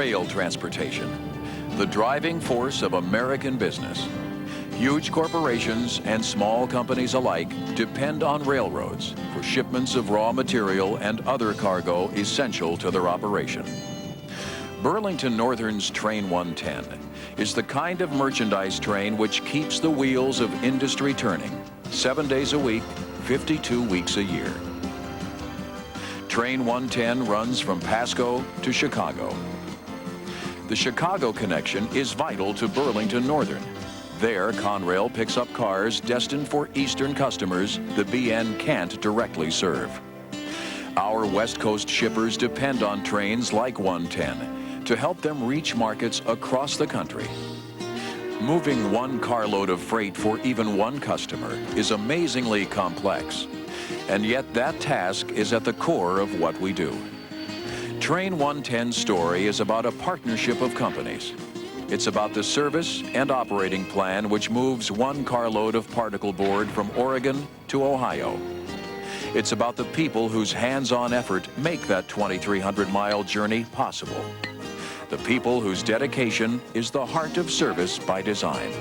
Rail transportation, the driving force of American business. Huge corporations and small companies alike depend on railroads for shipments of raw material and other cargo essential to their operation. Burlington Northern's Train 110 is the kind of merchandise train which keeps the wheels of industry turning 7 days a week, 52 weeks a year. Train 110 runs from Pasco to Chicago. The Chicago connection is vital to Burlington Northern. There, Conrail picks up cars destined for Eastern customers the BN can't directly serve. Our West Coast shippers depend on trains like 110 to help them reach markets across the country. Moving one carload of freight for even one customer is amazingly complex, and yet that task is at the core of what we do. Train 110's story is about a partnership of companies. It's about the service and operating plan which moves one carload of particle board from Oregon to Ohio. It's about the people whose hands-on effort make that 2,300-mile journey possible. The people whose dedication is the heart of service by design.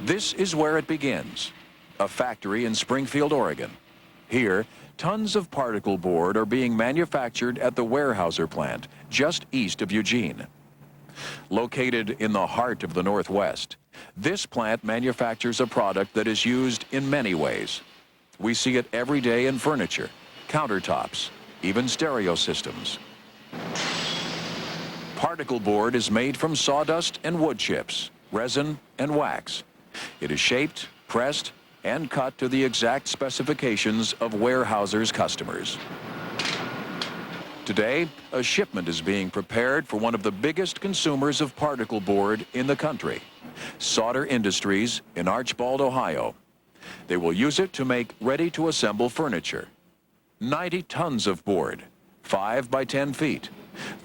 This is where it begins, a factory in Springfield, Oregon. Here, tons of particle board are being manufactured at the Weyerhaeuser plant, just east of Eugene. Located in the heart of the Northwest, this plant manufactures a product that is used in many ways. We see it every day in furniture, countertops, even stereo systems. Particle board is made from sawdust and wood chips, resin and wax. It is shaped, pressed, and cut to the exact specifications of Weyerhaeuser's customers. Today, a shipment is being prepared for one of the biggest consumers of particle board in the country, Sauter Industries in Archbald, Ohio. They will use it to make ready-to-assemble furniture. 90 tons of board, 5 by 10 feet,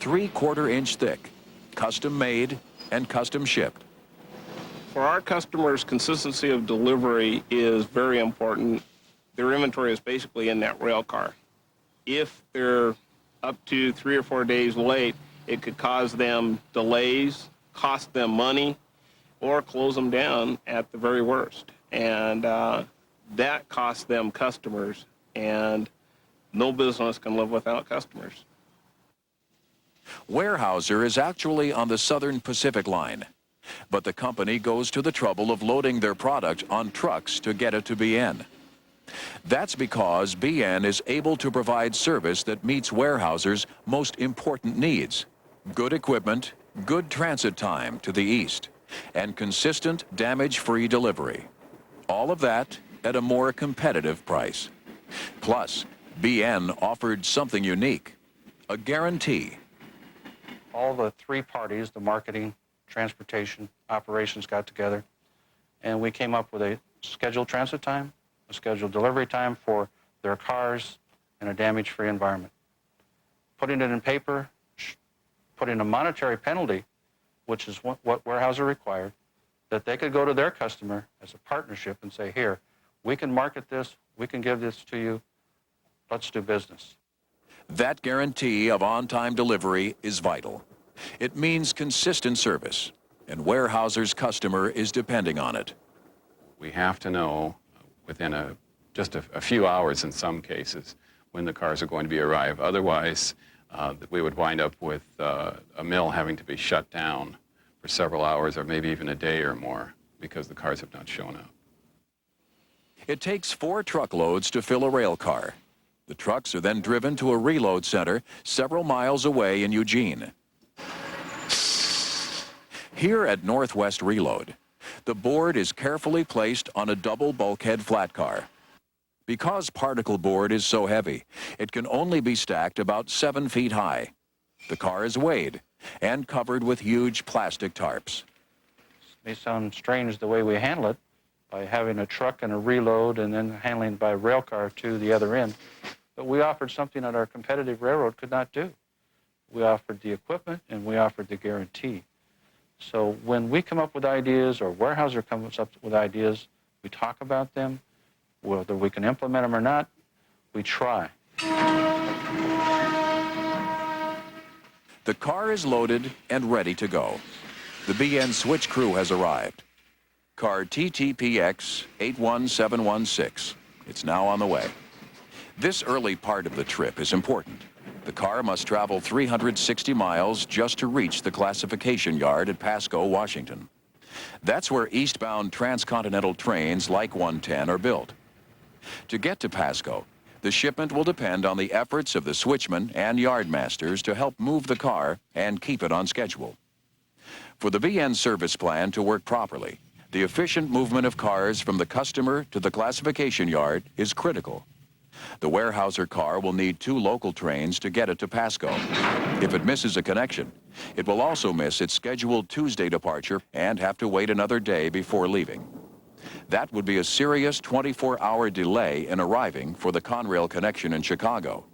3/4 inch thick, custom made and custom shipped. For our customers, consistency of delivery is very important. Their inventory is basically in that rail car. If they're up to 3 or 4 days late, it could cause them delays, cost them money, or close them down at the very worst. And that costs them customers, and no business can live without customers. Weyerhaeuser is actually on the Southern Pacific Line, but the company goes to the trouble of loading their product on trucks to get it to BN. That's because BN is able to provide service that meets Weyerhaeuser's most important needs: good equipment, good transit time to the east, and consistent damage-free delivery. All of that at a more competitive price. Plus, BN offered something unique, a guarantee. All the three parties, the marketing, transportation, operations, got together, and we came up with a scheduled transit time, a scheduled delivery time for their cars, in a damage-free environment. Putting it in paper, putting a monetary penalty, which is what Weyerhaeuser required, that they could go to their customer as a partnership and say, here, we can market this, we can give this to you, let's do business. That guarantee of on-time delivery is vital. It means consistent service, and Weyerhaeuser's customer is depending on it. We have to know within just a few hours in some cases when the cars are going to be arrived. Otherwise, we would wind up with a mill having to be shut down for several hours or maybe even a day or more because the cars have not shown up. It takes 4 truckloads to fill a rail car. The trucks are then driven to a reload center several miles away in Eugene. Here at Northwest Reload, the board is carefully placed on a double bulkhead flat car. Because particle board is so heavy, it can only be stacked about 7 feet high. The car is weighed and covered with huge plastic tarps. It may sound strange the way we handle it, by having a truck and a reload and then handling by rail car to the other end, but we offered something that our competitive railroad could not do. we offered the equipment, and we offered the guarantee. So when we come up with ideas or Weyerhaeuser comes up with ideas, we talk about them. Whether we can implement them or not, we try. The car is loaded and ready to go. The BN switch crew has arrived. Car TTPX 81716. It's now on the way. This early part of the trip is important. The car must travel 360 miles just to reach the classification yard at Pasco, Washington. That's where eastbound transcontinental trains like 110 are built. To get to Pasco, the shipment will depend on the efforts of the switchmen and yardmasters to help move the car and keep it on schedule. For the BN service plan to work properly, the efficient movement of cars from the customer to the classification yard is critical. The Weyerhaeuser car will need 2 local trains to get it to Pasco. If it misses a connection, it will also miss its scheduled Tuesday departure and have to wait another day before leaving. That would be a serious 24-hour delay in arriving for the Conrail connection in Chicago.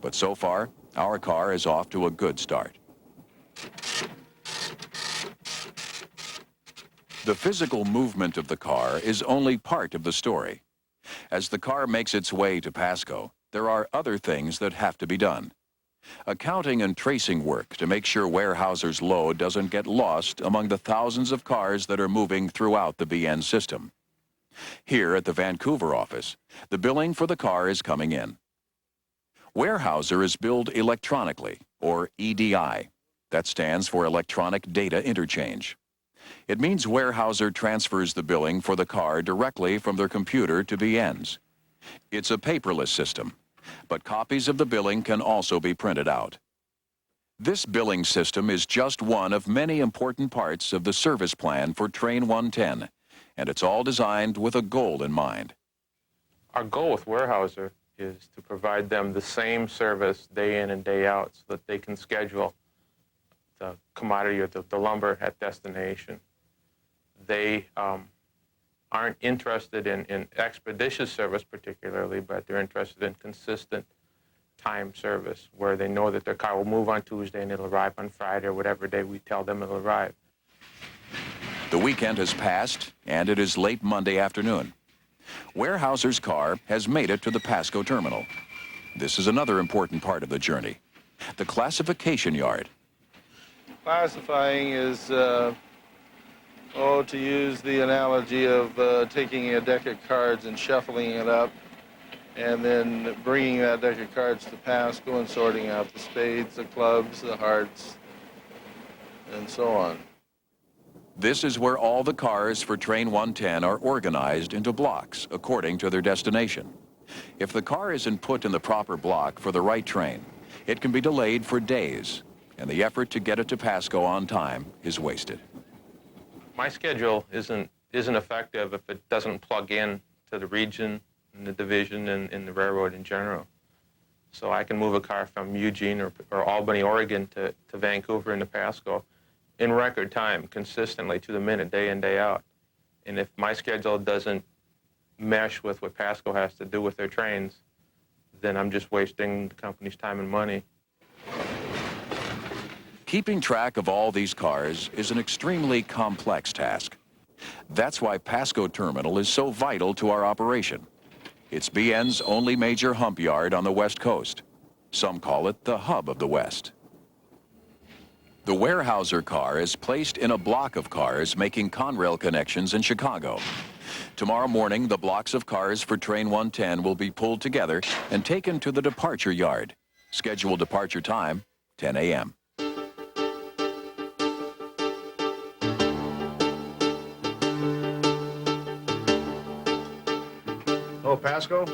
But so far, our car is off to a good start. The physical movement of the car is only part of the story. As the car makes its way to Pasco, there are other things that have to be done. Accounting and tracing work to make sure Weyerhaeuser's load doesn't get lost among the thousands of cars that are moving throughout the BN system. Here at the Vancouver office, the billing for the car is coming in. Weyerhaeuser is billed electronically, or EDI. That stands for Electronic Data Interchange. It means Weyerhaeuser transfers the billing for the car directly from their computer to BN's. It's a paperless system, but copies of the billing can also be printed out. This billing system is just one of many important parts of the service plan for Train 110, and it's all designed with a goal in mind. Our goal with Weyerhaeuser is to provide them the same service day in and day out so that they can schedule the commodity or the lumber at destination. They aren't interested in expeditious service particularly, but they're interested in consistent time service where they know that their car will move on Tuesday and it'll arrive on Friday or whatever day we tell them it'll arrive. The weekend has passed, and it is late Monday afternoon. Weyerhaeuser's car has made it to the Pasco terminal. This is another important part of the journey, the classification yard. Classifying is, to use the analogy of taking a deck of cards and shuffling it up and then bringing that deck of cards to Pasco and sorting out the spades, the clubs, the hearts, and so on. This is where all the cars for Train 110 are organized into blocks according to their destination. If the car isn't put in the proper block for the right train, it can be delayed for days, and the effort to get it to Pasco on time is wasted. My schedule isn't effective if it doesn't plug in to the region and the division and the railroad in general. So I can move a car from Eugene or Albany, Oregon to Vancouver and to Pasco in record time, consistently to the minute, day in, day out. And if my schedule doesn't mesh with what Pasco has to do with their trains, then I'm just wasting the company's time and money. Keeping track of all these cars is an extremely complex task. That's why Pasco Terminal is so vital to our operation. It's BN's only major hump yard on the West Coast. Some call it the hub of the West. The Weyerhaeuser car is placed in a block of cars making Conrail connections in Chicago. Tomorrow morning, the blocks of cars for Train 110 will be pulled together and taken to the departure yard. Scheduled departure time, 10 a.m. Oh, Pasco?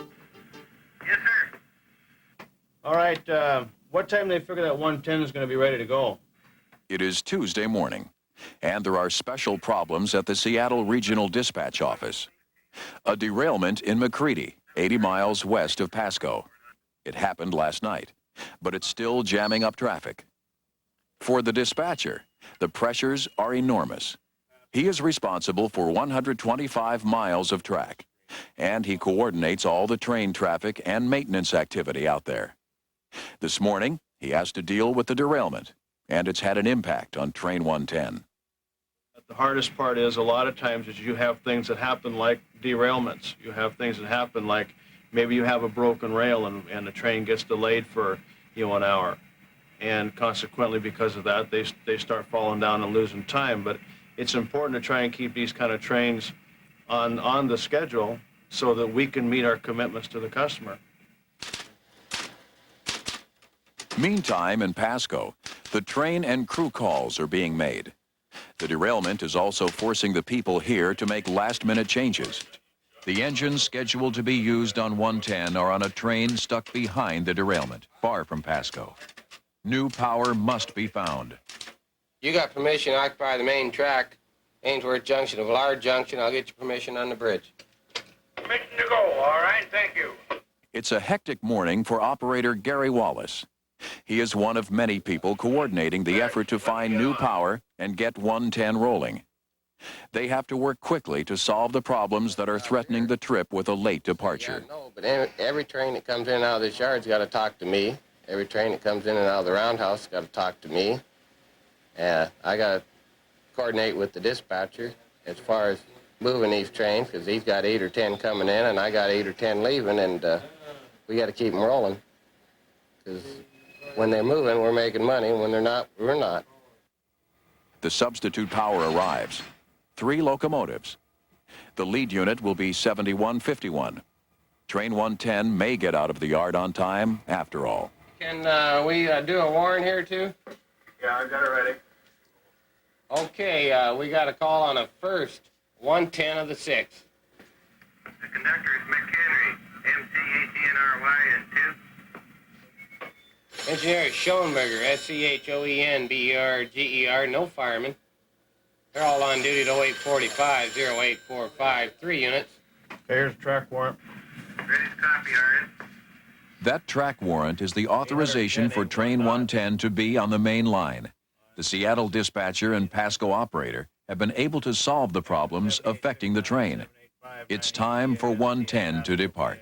Yes, sir. All right, what time do they figure that 110 is going to be ready to go? It is Tuesday morning, and there are special problems at the Seattle Regional Dispatch Office. A derailment in McCready, 80 miles west of Pasco. It happened last night, but it's still jamming up traffic. For the dispatcher, the pressures are enormous. He is responsible for 125 miles of track, and he coordinates all the train traffic and maintenance activity out there. This morning, he has to deal with the derailment, and it's had an impact on Train 110. The hardest part is a lot of times is you have things that happen like derailments. You have things that happen like maybe you have a broken rail and the train gets delayed for an hour. And consequently, because of that, they start falling down and losing time. But it's important to try and keep these kind of trains on the schedule so that we can meet our commitments to the customer. Meantime, in Pasco, the train and crew calls are being made. The derailment is also forcing the people here to make last-minute changes. The engines scheduled to be used on 110 are on a train stuck behind the derailment, far from Pasco. New power must be found. You got permission to occupy the main track, Ainsworth Junction, of Villard Junction. I'll get you permission on the bridge. Permission to go, all right, thank you. It's a hectic morning for operator Gary Wallace. He is one of many people coordinating the effort to find new power and get 110 rolling. They have to work quickly to solve the problems that are threatening the trip with a late departure. Yeah, no, but every train that comes in and out of this yard's got to talk to me. Every train that comes in and out of the roundhouse has got to talk to me. I got to coordinate with the dispatcher as far as moving these trains, because he's got 8 or 10 coming in and I got 8 or 10 leaving, and we got to keep them rolling. Because when they're moving, we're making money. When they're not, we're not. The substitute power arrives. 3 locomotives. The lead unit will be 7151. Train 110 may get out of the yard on time after all. Can we do a warrant here, too? Yeah, I got it ready. Okay, we got a call on a first, 110 of the 6th. The conductor is McHenry, M-C-H-E-N-R-Y, and 2. Engineer is Schoenberger, S-C-H-O-E-N-B-E-R-G-E-R, no fireman. They're all on duty at 0845, 0845, 3 units. Okay, here's a track warrant. Ready to copy, RN. That track warrant is the authorization for Train 110 to be on the main line. The Seattle dispatcher and Pasco operator have been able to solve the problems affecting the train. It's time for 110 to depart.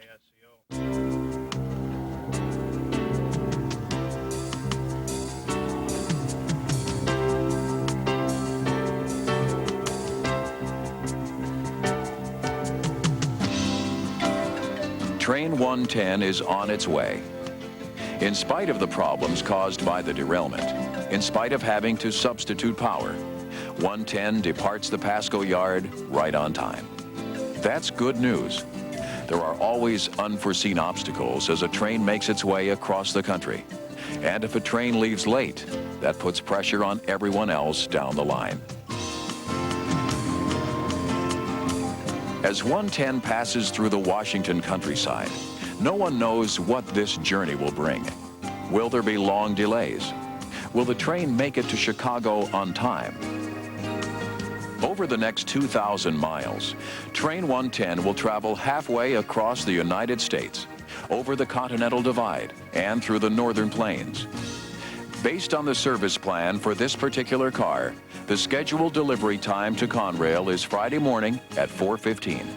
Train 110 is on its way. In spite of the problems caused by the derailment, in spite of having to substitute power, 110 departs the Pasco yard right on time. That's good news. There are always unforeseen obstacles as a train makes its way across the country. And if a train leaves late, that puts pressure on everyone else down the line. As 110 passes through the Washington countryside, no one knows what this journey will bring. Will there be long delays? Will the train make it to Chicago on time? Over the next 2,000 miles, Train 110 will travel halfway across the United States, over the Continental Divide, and through the Northern Plains. Based on the service plan for this particular car, the scheduled delivery time to Conrail is Friday morning at 4:15.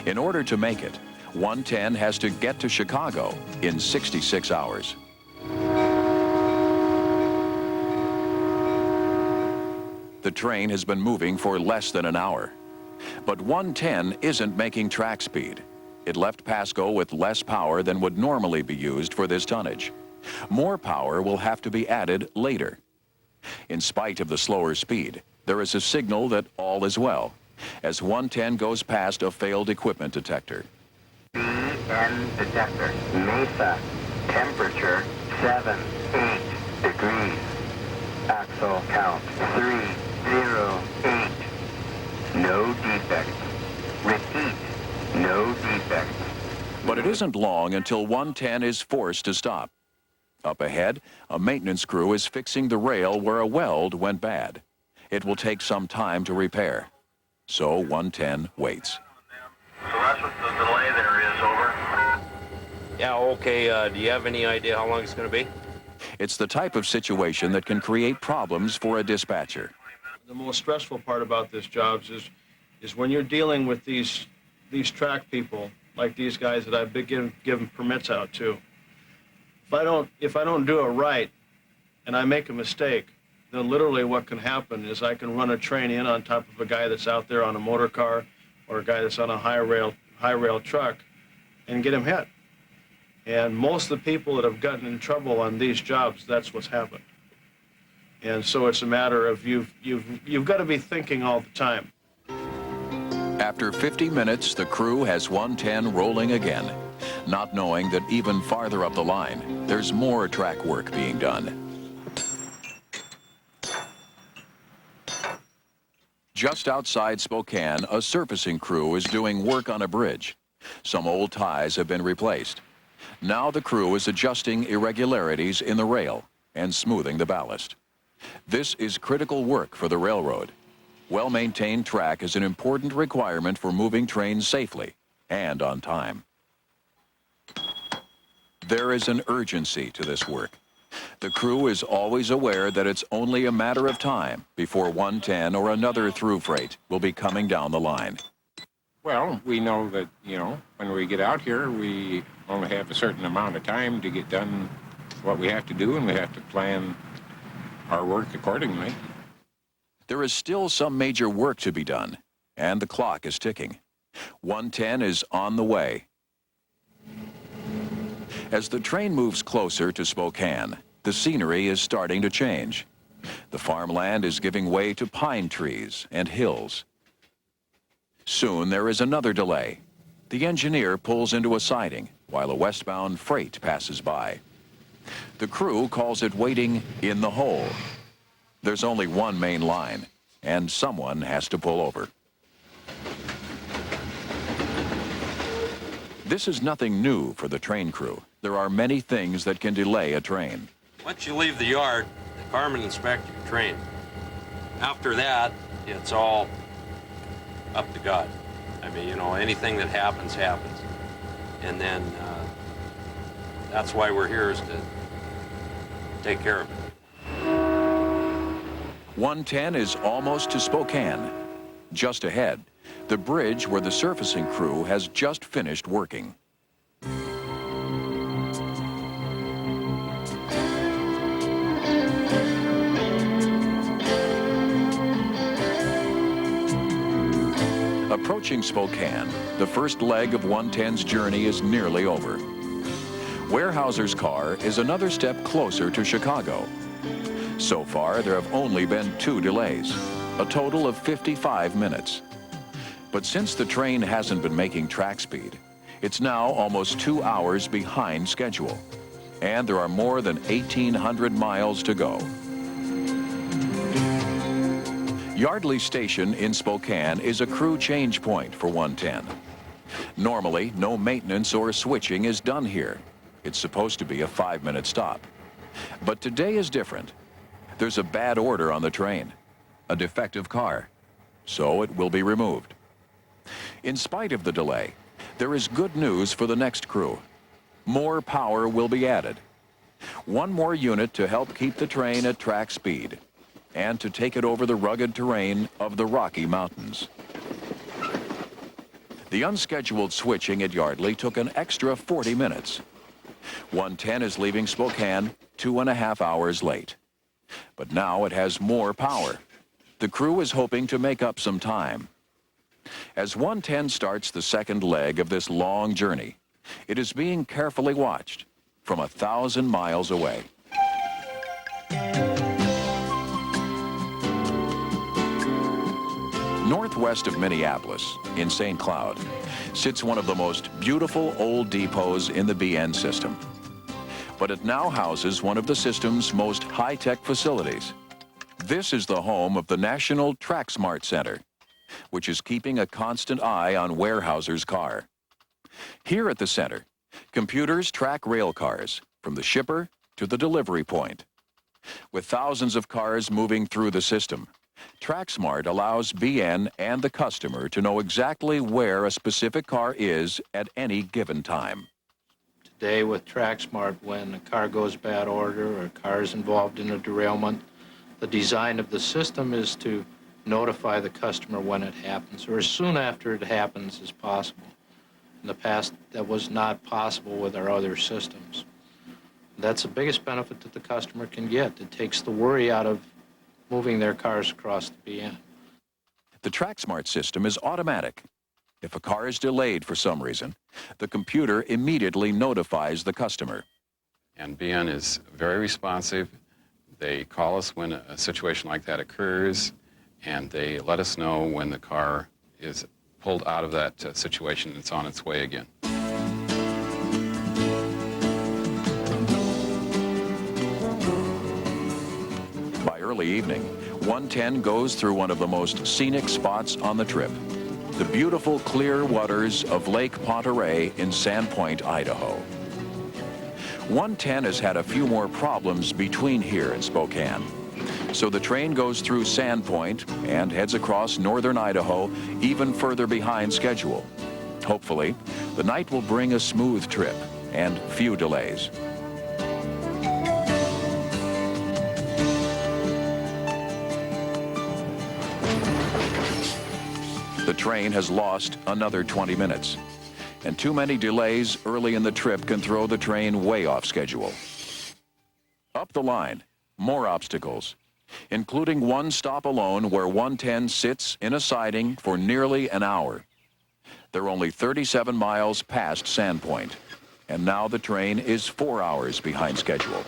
In order to make it, 110 has to get to Chicago in 66 hours. The train has been moving for less than an hour. But 110 isn't making track speed. It left Pasco with less power than would normally be used for this tonnage. More power will have to be added later. In spite of the slower speed, there is a signal that all is well, as 110 goes past a failed equipment detector. BN detector, Mesa, temperature 78 degrees. Axle count 308. No defects. Repeat, no defects. But it isn't long until 110 is forced to stop. Up ahead, a maintenance crew is fixing the rail where a weld went bad. It will take some time to repair. So 110 waits. So that's what the delay there is, over. Yeah, okay. Do you have any idea how long it's going to be? It's the type of situation that can create problems for a dispatcher. The most stressful part about this job is when you're dealing with these track people, like these guys that I've been given permits out to. if I don't do it right and I make a mistake, then literally what can happen is I can run a train in on top of a guy that's out there on a motor car or a guy that's on a high rail truck and get him hit. And most of the people that have gotten in trouble on these jobs, that's what's happened. And so it's a matter of you've got to be thinking all the time. After 50 minutes, the crew has 110 rolling again, not knowing that even farther up the line, there's more track work being done. Just outside Spokane, a surfacing crew is doing work on a bridge. Some old ties have been replaced. Now the crew is adjusting irregularities in the rail and smoothing the ballast. This is critical work for the railroad. Well-maintained track is an important requirement for moving trains safely and on time. There is an urgency to this work. The crew is always aware that it's only a matter of time before 110 or another through freight will be coming down the line. Well, we know that, when we get out here, we only have a certain amount of time to get done what we have to do, and we have to plan our work accordingly. There is still some major work to be done, and the clock is ticking. 110 is on the way. As the train moves closer to Spokane, the scenery is starting to change. The farmland is giving way to pine trees and hills. Soon there is another delay. The engineer pulls into a siding while a westbound freight passes by. The crew calls it waiting in the hole. There's only one main line, and someone has to pull over. This is nothing new for the train crew. There are many things that can delay a train. Once you leave the yard, the carmen inspect your train. After that, it's all up to God. I mean, anything that happens, happens. And then that's why we're here, is to take care of it. 110 is almost to Spokane. Just ahead, the bridge where the surfacing crew has just finished working. Approaching Spokane, the first leg of 110's journey is nearly over. Weyerhaeuser's car is another step closer to Chicago. So far, there have only been 2 delays, a total of 55 minutes. But since the train hasn't been making track speed, it's now almost 2 hours behind schedule. And there are more than 1,800 miles to go. Yardley Station in Spokane is a crew change point for 110. Normally, no maintenance or switching is done here. It's supposed to be a 5-minute stop. But today is different. There's a bad order on the train, a defective car, so it will be removed. In spite of the delay, there is good news for the next crew. More power will be added. One more unit to help keep the train at track speed and to take it over the rugged terrain of the Rocky Mountains. The unscheduled switching at Yardley took an extra 40 minutes. 110 is leaving Spokane 2.5 hours late. But now it has more power. The crew is hoping to make up some time. As 110 starts the second leg of this long journey, it is being carefully watched from 1,000 miles away. Northwest of Minneapolis, in St. Cloud, sits one of the most beautiful old depots in the BN system. But it now houses one of the system's most high-tech facilities. This is the home of the National Track Smart Center, which is keeping a constant eye on Weyerhaeuser's car. Here at the center, computers track rail cars from the shipper to the delivery point. With thousands of cars moving through the system, TrackSmart allows BN and the customer to know exactly where a specific car is at any given time. Today with TrackSmart, when a car goes bad order or a car is involved in a derailment, the design of the system is to notify the customer when it happens, or as soon after it happens as possible. In the past, that was not possible with our other systems. That's the biggest benefit that the customer can get. It takes the worry out of moving their cars across the BN. The TrackSmart system is automatic. If a car is delayed for some reason, the computer immediately notifies the customer. And BN is very responsive. They call us when a situation like that occurs, and they let us know when the car is pulled out of that situation and it's on its way again. By early evening, 110 goes through one of the most scenic spots on the trip, the beautiful clear waters of Lake Ponterey in Sandpoint, Idaho. 110 has had a few more problems between here and Spokane. So the train goes through Sandpoint and heads across northern Idaho, even further behind schedule. Hopefully, the night will bring a smooth trip and few delays. The train has lost another 20 minutes, and too many delays early in the trip can throw the train way off schedule. Up the line, more obstacles, including one stop alone where 110 sits in a siding for nearly an hour. They're only 37 miles past Sandpoint, and now the train is 4 hours behind schedule.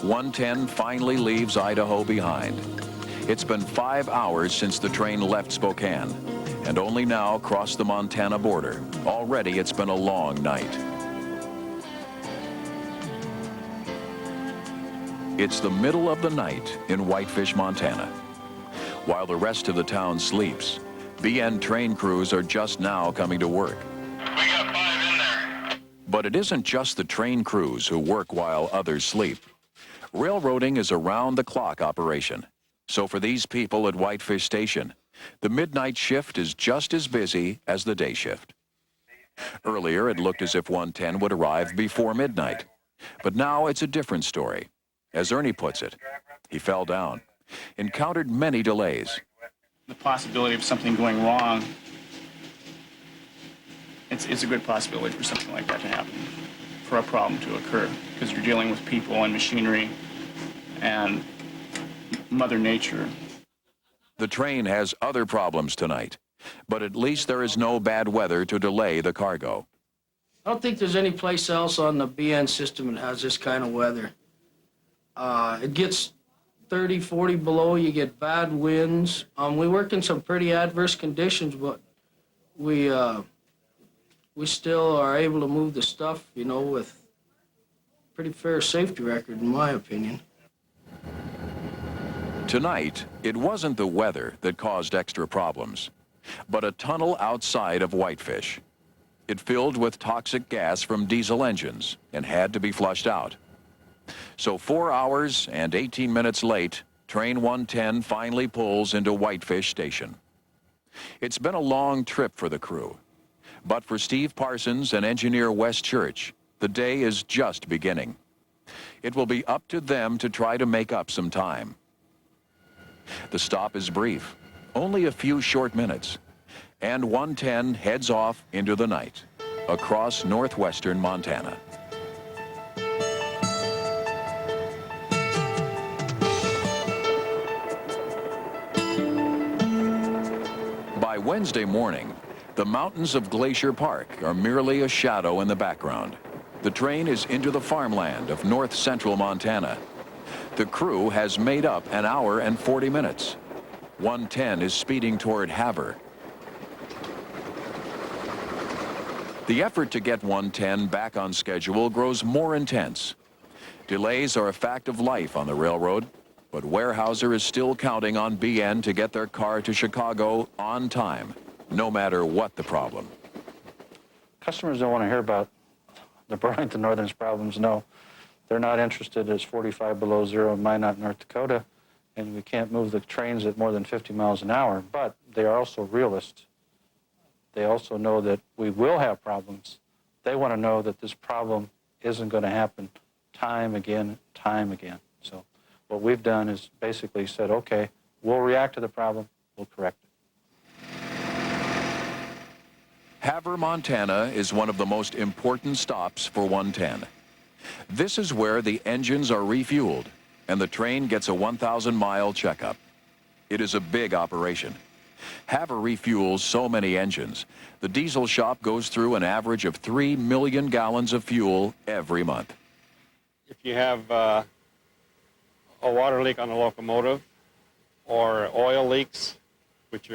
110 finally leaves Idaho behind. It's been 5 hours since the train left Spokane, and only now crossed the Montana border. Already it's been a long night. It's the middle of the night in Whitefish, Montana. While the rest of the town sleeps, BN train crews are just now coming to work. We got 5 in there. But it isn't just the train crews who work while others sleep. Railroading is a round-the-clock operation. So for these people at Whitefish Station, the midnight shift is just as busy as the day shift. Earlier, it looked as if 110 would arrive before midnight. But now it's a different story. As Ernie puts it, he fell down, encountered many delays. The possibility of something going wrong, it's a good possibility for something like that to happen, for a problem to occur, because you're dealing with people and machinery and Mother Nature. The train has other problems tonight, but at least there is no bad weather to delay the cargo. I don't think there's any place else on the BN system that has this kind of weather. It gets 30, 40 below, you get bad winds. We work in some pretty adverse conditions, but we still are able to move the stuff, you know, with pretty fair safety record, in my opinion. Tonight, it wasn't the weather that caused extra problems, but a tunnel outside of Whitefish. It filled with toxic gas from diesel engines and had to be flushed out. So 4 hours and 18 minutes late, train 110 finally pulls into Whitefish Station. It's been a long trip for the crew, but for Steve Parsons and engineer Wes Church, the day is just beginning. It will be up to them to try to make up some time. The stop is brief, only a few short minutes, and 110 heads off into the night, across northwestern Montana. By Wednesday morning, the mountains of Glacier Park are merely a shadow in the background. The train is into the farmland of north-central Montana. The crew has made up an hour and 40 minutes. 110 is speeding toward Havre. The effort to get 110 back on schedule grows more intense. Delays are a fact of life on the railroad, but Weyerhaeuser is still counting on BN to get their car to Chicago on time, no matter what the problem. Customers don't want to hear about the Burlington Northern's problems, no. They're not interested. It's 45 below zero in Minot, North Dakota, and we can't move the trains at more than 50 miles an hour, but they are also realists. They also know that we will have problems. They want to know that this problem isn't going to happen time again. So what we've done is basically said, okay, we'll react to the problem, we'll correct it. Havre, Montana is one of the most important stops for 110. This is where the engines are refueled and the train gets a 1,000-mile checkup. It is a big operation. Haver refuels so many engines. The diesel shop goes through an average of 3 million gallons of fuel every month. If you have a water leak on a locomotive or oil leaks, which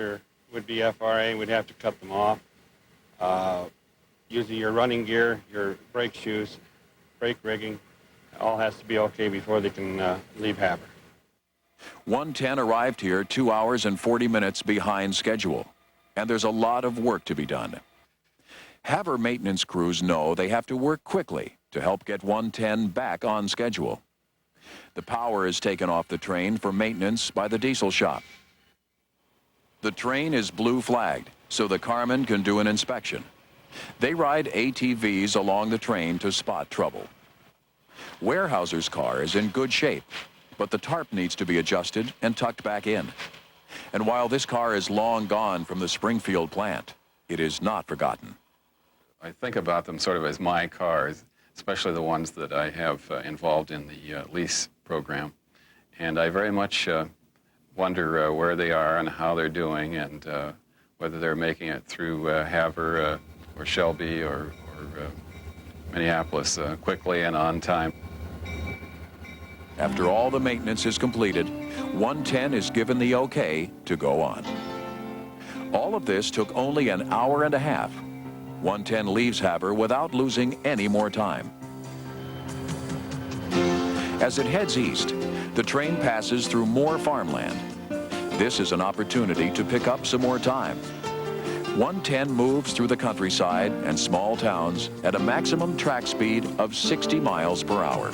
would be FRA, we'd have to cut them off. Using your running gear, your brake shoes, brake rigging, all has to be okay before they can leave Haver. 110 arrived here 2 hours and 40 minutes behind schedule, and there's a lot of work to be done. Haver maintenance crews know they have to work quickly to help get 110 back on schedule. The power is taken off the train for maintenance by the diesel shop. The train is blue flagged, so the carmen can do an inspection. They ride ATVs along the train to spot trouble. Weyerhaeuser's car is in good shape, but the tarp needs to be adjusted and tucked back in. And while this car is long gone from the Springfield plant, it is not forgotten. I think about them sort of as my cars, especially the ones that I have involved in the lease program. And I very much wonder where they are and how they're doing, and whether they're making it through Haver or Shelby or Minneapolis quickly and on time. After all the maintenance is completed, 110 is given the okay to go on. All of this took only an hour and a half. 110 leaves Haver without losing any more time. As it heads east, the train passes through more farmland. This is an opportunity to pick up some more time. 110 moves through the countryside and small towns at a maximum track speed of 60 miles per hour.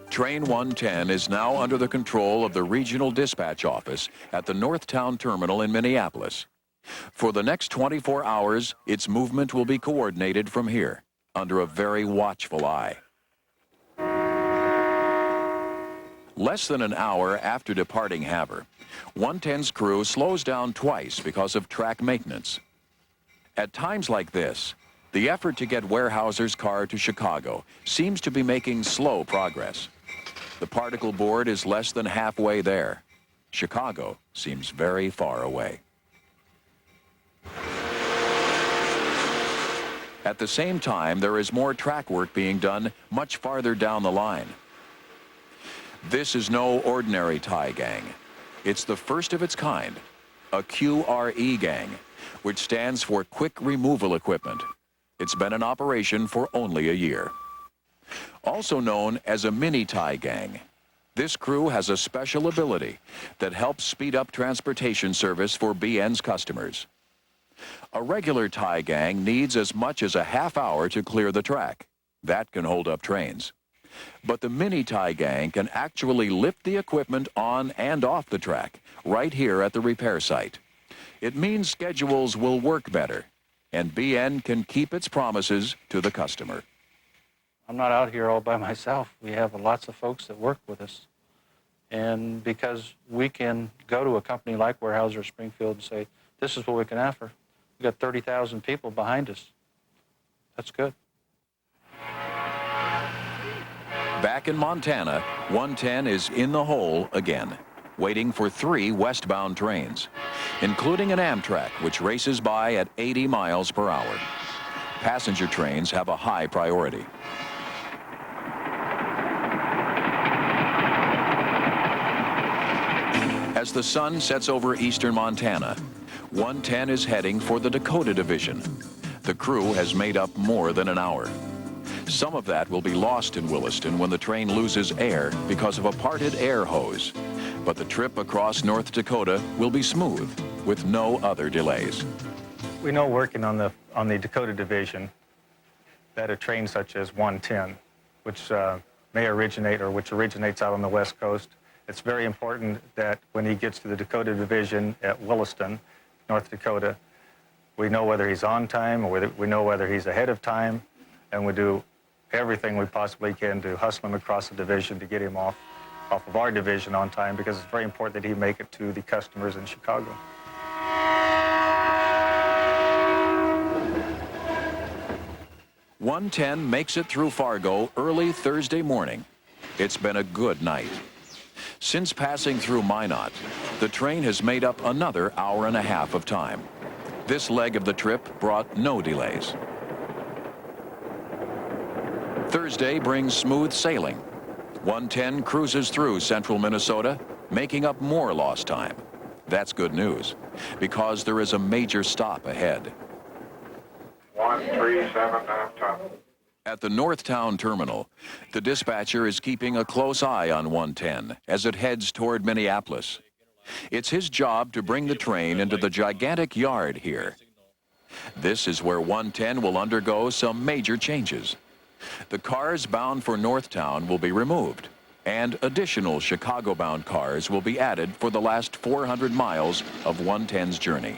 Train 110 is now under the control of the Regional Dispatch Office at the Northtown Terminal in Minneapolis. For the next 24 hours, its movement will be coordinated from here, under a very watchful eye. Less than an hour after departing Haver, 110's crew slows down twice because of track maintenance. At times like this, the effort to get Weyerhaeuser's car to Chicago seems to be making slow progress. The particle board is less than halfway there. Chicago seems very far away. At the same time, there is more track work being done much farther down the line. This is no ordinary tie gang. It's the first of its kind, a QRE gang, which stands for Quick Removal Equipment. It's been in operation for only a year. Also known as a mini tie gang, this crew has a special ability that helps speed up transportation service for BN's customers. A regular tie gang needs as much as a half hour to clear the track. That can hold up trains. But the mini tie gang can actually lift the equipment on and off the track, right here at the repair site. It means schedules will work better, and BN can keep its promises to the customer. I'm not out here all by myself. We have lots of folks that work with us. And because we can go to a company like Weyerhaeuser or Springfield and say, this is what we can offer. We've got 30,000 people behind us. That's good. Back in Montana, 110 is in the hole again, waiting for 3 westbound trains, including an Amtrak, which races by at 80 miles per hour. Passenger trains have a high priority. As the sun sets over eastern Montana, 110 is heading for the Dakota Division. The crew has made up more than an hour. Some of that will be lost in Williston when the train loses air because of a parted air hose. But the trip across North Dakota will be smooth, with no other delays. We know working on the Dakota Division that a train such as 110, which may originate or which originates out on the West Coast, it's very important that when he gets to the Dakota Division at Williston, North Dakota, we know whether he's on time or we know whether he's ahead of time, and we do everything we possibly can to hustle him across the division to get him off off of our division on time because it's very important that he make it to the customers in Chicago. "110 makes it through Fargo early Thursday morning. It's been a good night. Since passing through Minot, the train has made up another hour and a half of time. This leg of the trip brought no delays. Thursday brings smooth sailing. 110 cruises through central Minnesota, making up more lost time. That's good news, because there is a major stop ahead. 137.5 ton. At the Northtown terminal, the dispatcher is keeping a close eye on 110 as it heads toward Minneapolis. It's his job to bring the train into the gigantic yard here. This is where 110 will undergo some major changes. The cars bound for Northtown will be removed, and additional Chicago-bound cars will be added for the last 400 miles of 110's journey.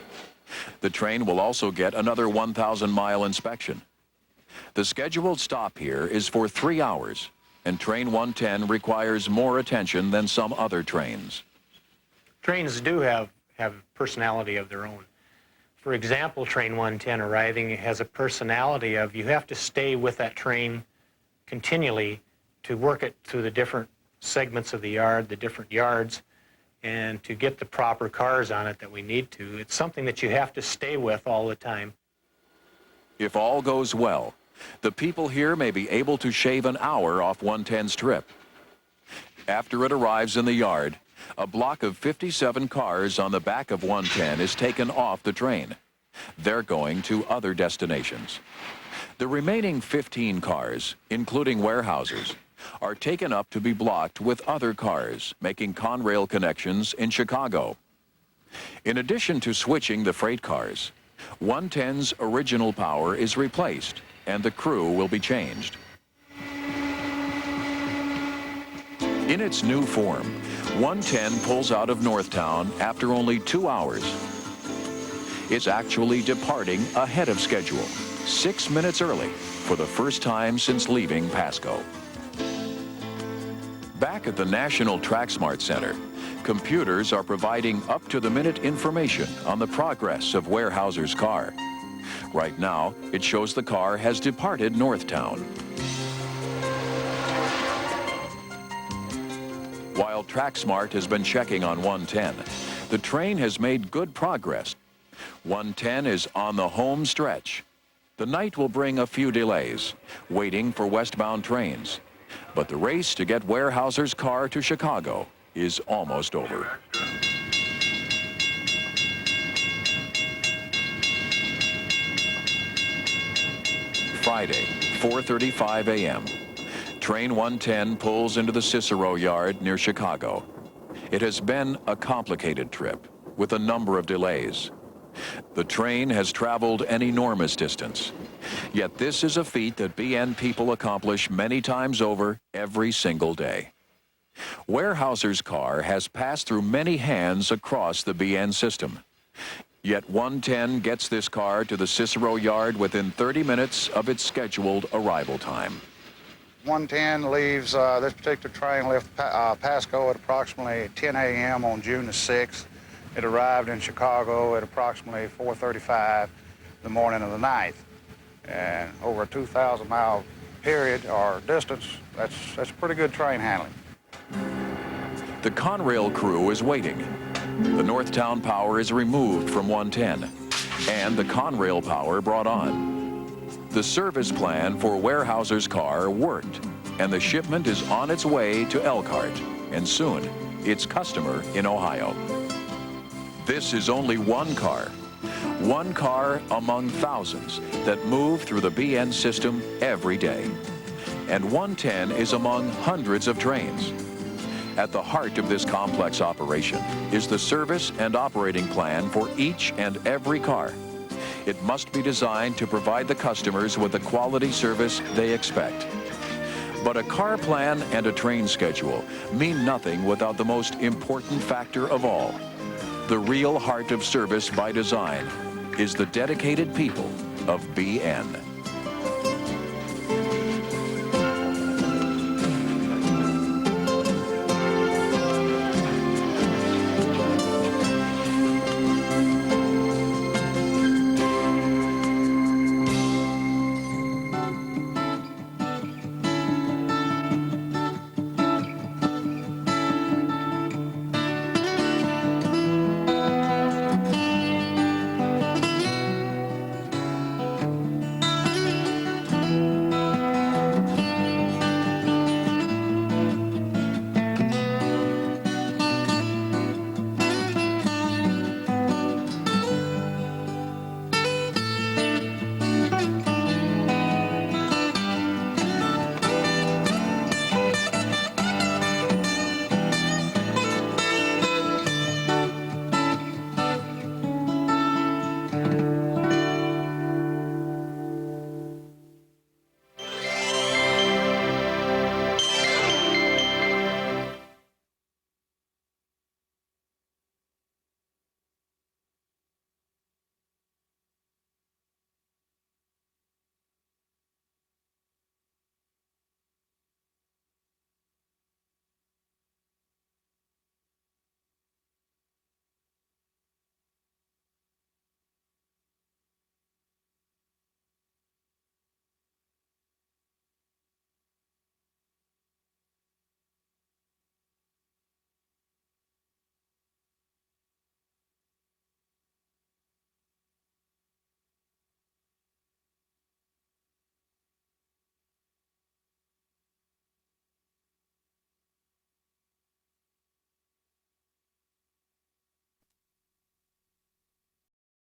The train will also get another 1,000-mile inspection. The scheduled stop here is for 3 hours, and Train 110 requires more attention than some other trains. Trains do have personality of their own. For example, Train 110 arriving has a personality of you have to stay with that train continually to work it through the different segments of the yard, the different yards, and to get the proper cars on it that we need to. It's something that you have to stay with all the time. If all goes well, the people here may be able to shave an hour off 110's trip. After it arrives in the yard, a block of 57 cars on the back of 110 is taken off the train. They're going to other destinations. The remaining 15 cars, including warehouses, are taken up to be blocked with other cars, making Conrail connections in Chicago. In addition to switching the freight cars, 110's original power is replaced, and the crew will be changed. In its new form, 110 pulls out of Northtown after only 2 hours. It's actually departing ahead of schedule, 6 minutes early, for the first time since leaving Pasco. Back at the National TrackSmart Center, computers are providing up-to-the-minute information on the progress of Weyerhaeuser's car. Right now, it shows the car has departed Northtown. While TrackSmart has been checking on 110, the train has made good progress. 110 is on the home stretch. The night will bring a few delays, waiting for westbound trains. But the race to get Weyerhaeuser's car to Chicago is almost over. Friday, 4:35 a.m. Train 110 pulls into the Cicero yard near Chicago. It has been a complicated trip with a number of delays. The train has traveled an enormous distance. Yet this is a feat that BN people accomplish many times over every single day. Weyerhaeuser's car has passed through many hands across the BN system. Yet 110 gets this car to the Cicero yard within 30 minutes of its scheduled arrival time. 110 leaves, this particular train left Pasco at approximately 10 a.m. on June the 6th. It arrived in Chicago at approximately 4:35 the morning of the 9th. And over a 2,000-mile period or distance, that's pretty good train handling. The Conrail crew is waiting. The Northtown power is removed from 110, and the Conrail power brought on. The service plan for Weyerhaeuser's car worked, and the shipment is on its way to Elkhart, and soon, its customer in Ohio. This is only one car among thousands that move through the BN system every day. And 110 is among hundreds of trains. At the heart of this complex operation is the service and operating plan for each and every car. It must be designed to provide the customers with the quality service they expect. But a car plan and a train schedule mean nothing without the most important factor of all. The real heart of service by design is the dedicated people of BN.